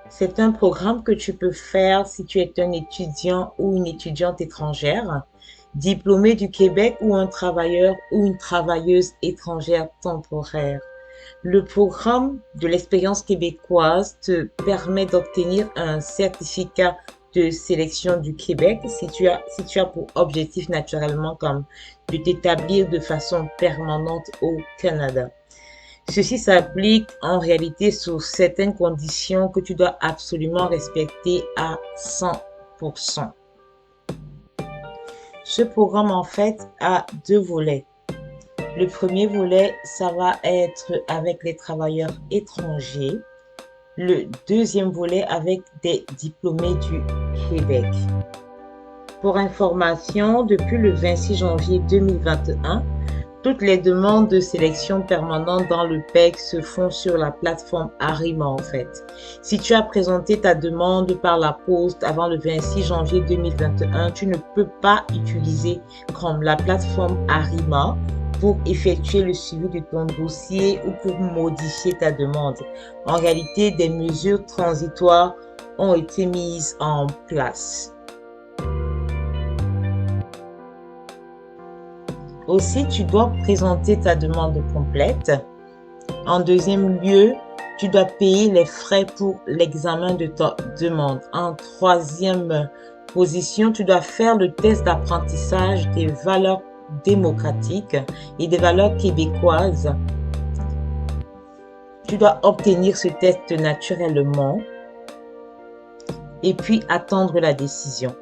C'est un programme que tu peux faire si tu es un étudiant ou une étudiante étrangère, diplômé du Québec ou un travailleur ou une travailleuse étrangère temporaire. Le programme de l'expérience québécoise te permet d'obtenir un certificat de sélection du Québec si tu as pour objectif naturellement comme de t'établir de façon permanente au Canada. Ceci s'applique en réalité sous certaines conditions que tu dois absolument respecter à 100%. Ce programme en fait a deux volets. Le premier volet, ça va être avec les travailleurs étrangers. Le deuxième volet avec des diplômés du Québec. Pour information, depuis le 26 janvier 2021, toutes les demandes de sélection permanente dans le PEC se font sur la plateforme Arima en fait. Si tu as présenté ta demande par la poste avant le 26 janvier 2021, tu ne peux pas utiliser comme la plateforme Arima pour effectuer le suivi de ton dossier ou pour modifier ta demande. En réalité, des mesures transitoires ont été mises en place. Aussi, tu dois présenter ta demande complète. En deuxième lieu, tu dois payer les frais pour l'examen de ta demande. En troisième position, tu dois faire le test d'apprentissage des valeurs démocratiques et des valeurs québécoises. Tu dois obtenir ce test naturellement et puis attendre la décision.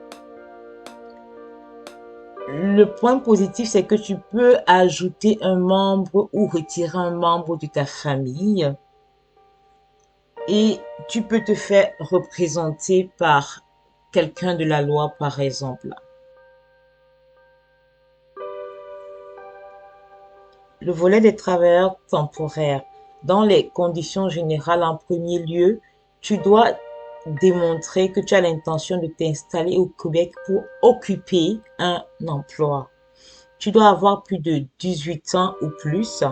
Le point positif, c'est que tu peux ajouter un membre ou retirer un membre de ta famille et tu peux te faire représenter par quelqu'un de la loi, par exemple. Le volet des travailleurs temporaires. Dans les conditions générales, en premier lieu, tu dois démontrer que tu as l'intention de t'installer au Québec pour occuper un emploi. Tu dois avoir plus de 18 ans ou plus,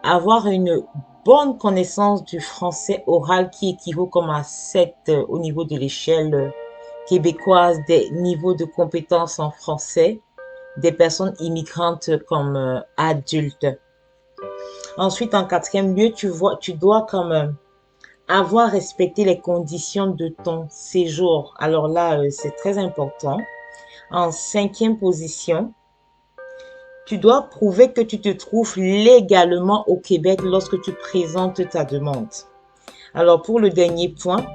avoir une bonne connaissance du français oral qui équivaut comme à 7 au niveau de l'échelle québécoise des niveaux de compétences en français des personnes immigrantes comme adultes. Ensuite, en quatrième lieu, tu dois comme avoir respecté les conditions de ton séjour. Alors là, c'est très important. En cinquième position, tu dois prouver que tu te trouves légalement au Québec lorsque tu présentes ta demande. Alors pour le dernier point,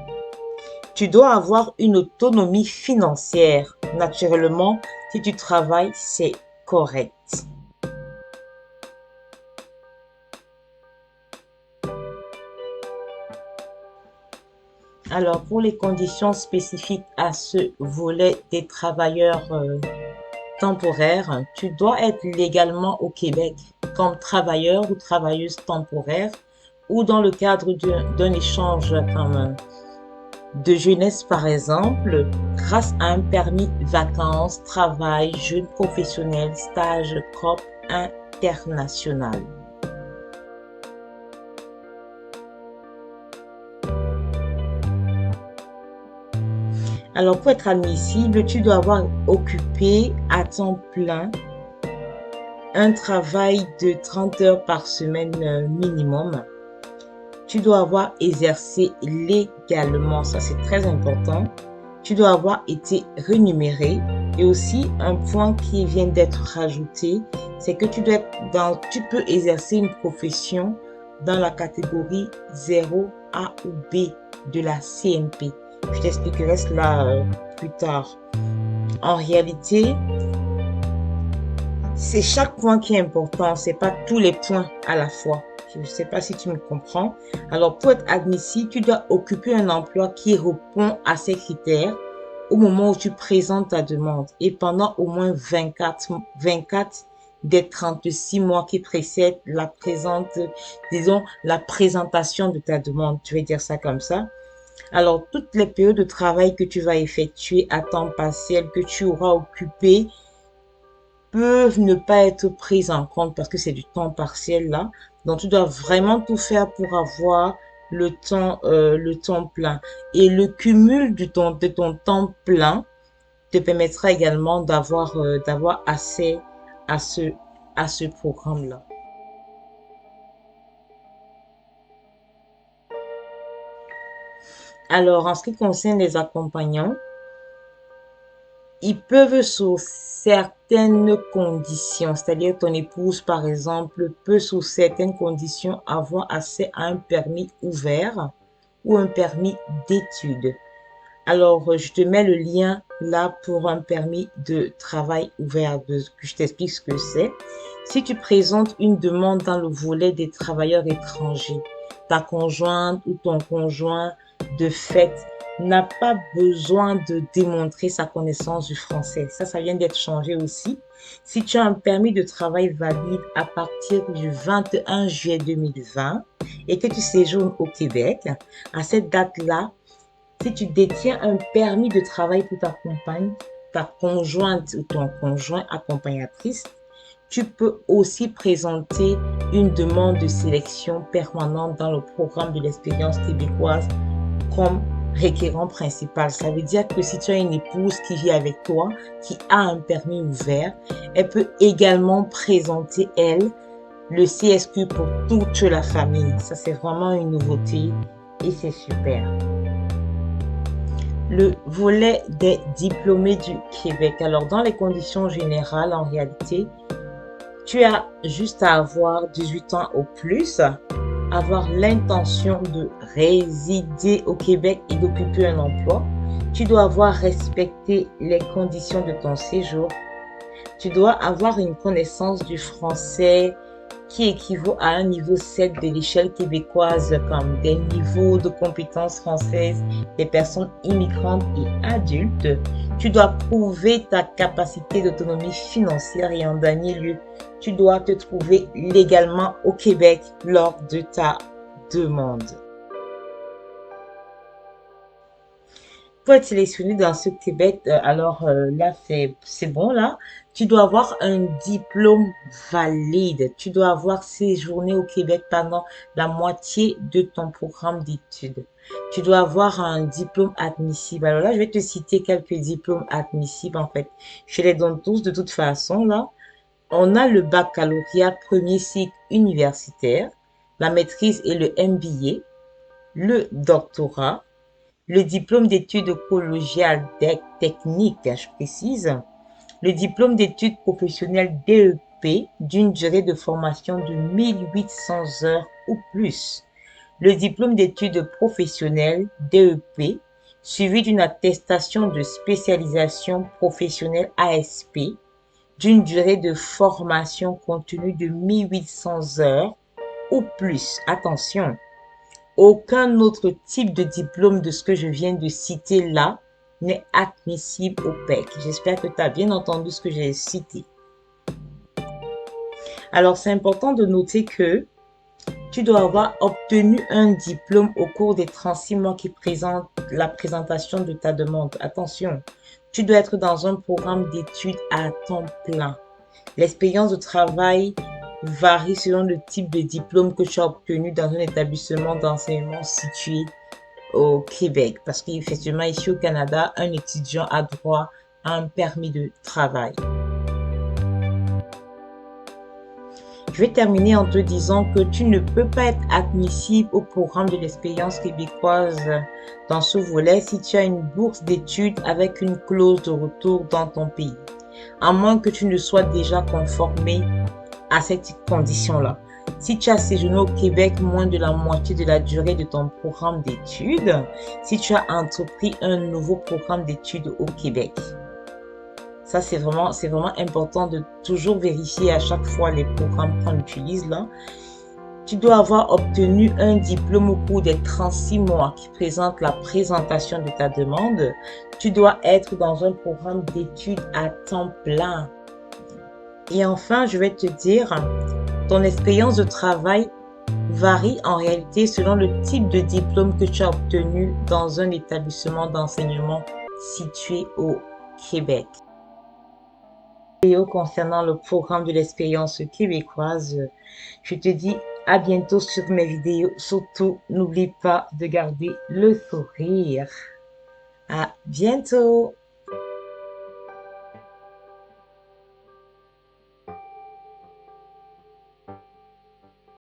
tu dois avoir une autonomie financière. Naturellement, si tu travailles, c'est correct. Alors pour les conditions spécifiques à ce volet des travailleurs temporaires, tu dois être légalement au Québec comme travailleur ou travailleuse temporaire ou dans le cadre d'un échange comme de jeunesse par exemple, grâce à un permis vacances, travail, jeune professionnel, stage, COP international. Alors pour être admissible, tu dois avoir occupé à temps plein un travail de 30 heures par semaine minimum. Tu dois avoir exercé légalement, ça c'est très important. Tu dois avoir été rémunéré. Et aussi, un point qui vient d'être rajouté, c'est que tu peux exercer une profession dans la catégorie 0A ou B de la CNP. Je t'expliquerai cela plus tard. En réalité, c'est chaque point qui est important, c'est pas tous les points à la fois. Je ne sais pas si tu me comprends. Alors, pour être admissible, tu dois occuper un emploi qui répond à ces critères au moment où tu présentes ta demande et pendant au moins 24 des 36 mois qui précèdent la présentation de ta demande. Tu vais dire ça comme ça. Alors, toutes les périodes de travail que tu vas effectuer à temps partiel, que tu auras occupé, peuvent ne pas être prises en compte parce que c'est du temps partiel là. Donc, tu dois vraiment tout faire pour avoir le temps plein. Et le cumul de ton temps plein te permettra également d'avoir accès à à ce programme-là. Alors, en ce qui concerne les accompagnants, ils peuvent sous certaines conditions, c'est-à-dire ton épouse par exemple peut sous certaines conditions avoir accès à un permis ouvert ou un permis d'études. Alors, je te mets le lien là pour un permis de travail ouvert, que je t'explique ce que c'est. Si tu présentes une demande dans le volet des travailleurs étrangers, ta conjointe ou ton conjoint de fait n'a pas besoin de démontrer sa connaissance du français. Ça vient d'être changé aussi. Si tu as un permis de travail valide à partir du 21 juillet 2020 et que tu séjournes au Québec, à cette date-là, si tu détiens un permis de travail pour ta compagne, ta conjointe ou ton conjoint accompagnatrice, tu peux aussi présenter une demande de sélection permanente dans le programme de l'expérience québécoise comme requérant principal. Ça veut dire que si tu as une épouse qui vit avec toi, qui a un permis ouvert, elle peut également présenter, elle, le CSQ pour toute la famille. Ça, c'est vraiment une nouveauté et c'est super. Le volet des diplômés du Québec. Alors, dans les conditions générales, en réalité, tu as juste à avoir 18 ans au plus, avoir l'intention de résider au Québec et d'occuper un emploi. Tu dois avoir respecté les conditions de ton séjour. Tu dois avoir une connaissance du français qui équivaut à un niveau 7 de l'échelle québécoise, comme des niveaux de compétences françaises des personnes immigrantes et adultes. Tu dois prouver ta capacité d'autonomie financière et en dernier lieu, tu dois te trouver légalement au Québec lors de ta demande. Pour être sélectionné dans ce Québec, là, c'est bon, là. Tu dois avoir un diplôme valide. Tu dois avoir séjourné au Québec pendant la moitié de ton programme d'études. Tu dois avoir un diplôme admissible. Alors là, je vais te citer quelques diplômes admissibles, en fait. Je les donne tous de toute façon, là. On a le baccalauréat premier cycle universitaire, la maîtrise et le MBA, le doctorat, le diplôme d'études collégiales techniques, je précise, le diplôme d'études professionnelles DEP d'une durée de formation de 1800 heures ou plus, le diplôme d'études professionnelles DEP suivi d'une attestation de spécialisation professionnelle ASP d'une durée de formation contenue de 1800 heures ou plus. Attention, aucun autre type de diplôme de ce que je viens de citer là n'est admissible au PEC. J'espère que tu as bien entendu ce que j'ai cité. Alors, c'est important de noter que tu dois avoir obtenu un diplôme au cours des 36 mois qui présentent la présentation de ta demande. Attention, tu dois être dans un programme d'études à temps plein. L'expérience de travail varie selon le type de diplôme que tu as obtenu dans un établissement d'enseignement situé au Québec. Parce qu'effectivement, ici au Canada, un étudiant a droit à un permis de travail. Je vais terminer en te disant que tu ne peux pas être admissible au programme de l'expérience québécoise dans ce volet si tu as une bourse d'études avec une clause de retour dans ton pays, à moins que tu ne sois déjà conformé à cette condition-là. Si tu as séjourné au Québec moins de la moitié de la durée de ton programme d'études, si tu as entrepris un nouveau programme d'études au Québec. Ça, c'est vraiment important de toujours vérifier à chaque fois les programmes qu'on utilise là. Tu dois avoir obtenu un diplôme au cours des 36 mois qui présente la présentation de ta demande. Tu dois être dans un programme d'études à temps plein. Et enfin, je vais te dire, ton expérience de travail varie en réalité selon le type de diplôme que tu as obtenu dans un établissement d'enseignement situé au Québec. Concernant le programme de l'expérience québécoise, je te dis à bientôt sur mes vidéos. Surtout, n'oublie pas de garder le sourire. À bientôt!